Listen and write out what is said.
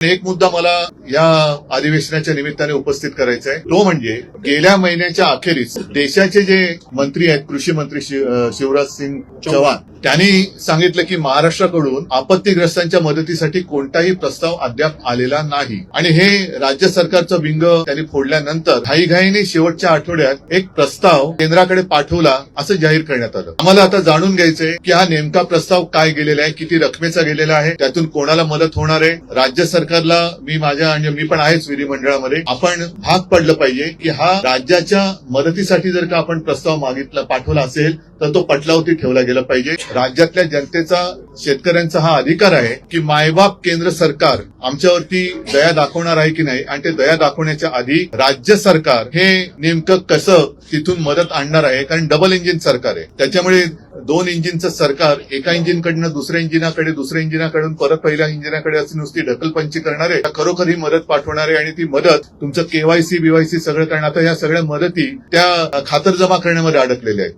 एक मुद्दा मला या अधिवेशनाच्या निमित्ताने उपस्थित करायचा आहे, तो म्हणजे गेल्या महिन्याच्या अखेरीस देशाचे जे मंत्री आहेत, कृषी मंत्री शिवराज सिंग चौहान, त्यांनी सांगितलं की महाराष्ट्राकडून आपत्तीग्रस्तांच्या मदतीसाठी कोणताही प्रस्ताव अद्याप आलेला नाही आणि हे राज्य सरकारचं बिंग त्यांनी फोडल्यानंतर घाईघाईने शेवटच्या आठवड्यात एक प्रस्ताव केंद्राकडे पाठवला असं जाहीर करण्यात आलं. आम्हाला आता जाणून घ्यायचंय की हा नेमका प्रस्ताव काय गेलेला आहे, किती रकमेचा गेलेला आहे, त्यातून कोणाला मदत होणार आहे. राज्य सरकारला मी पण आहेच विधिमंडळामध्ये, आपण भाग पडलं पाहिजे की हा राज्याच्या मदतीसाठी जर का आपण प्रस्ताव पाठवला असेल तर तो पटलावरती ठेवला गेला पाहिजे. राज्यातल्या जनतेचा, शेतकऱ्यांचा हा अधिकार आहे की मायबाप केंद्र सरकार आमच्यावरती दया दाखवणार आहे की नाही, आणि ते दया दाखवण्याच्या आधी राज्य सरकार हे नेमकं कसं तिथून मदत आणणार आहे. कारण डबल इंजिन सरकार आहे, त्याच्यामुळे दोन इंजिनचं सरकार एका इंजिनकडनं दुसऱ्या इंजिनाकडे, दुसऱ्या इंजिनाकडून परत पहिल्या इंजिनाकडे अशी नुसती ढकलपंची करणार आहे. खरोखर ही मदत पाठवणार आहे आणि ती मदत तुमचं केवायसी बीवायसी सगळं करणार. आता या सगळ्या मदती त्या खातरजमा करण्यामध्ये अडकलेल्या आहेत.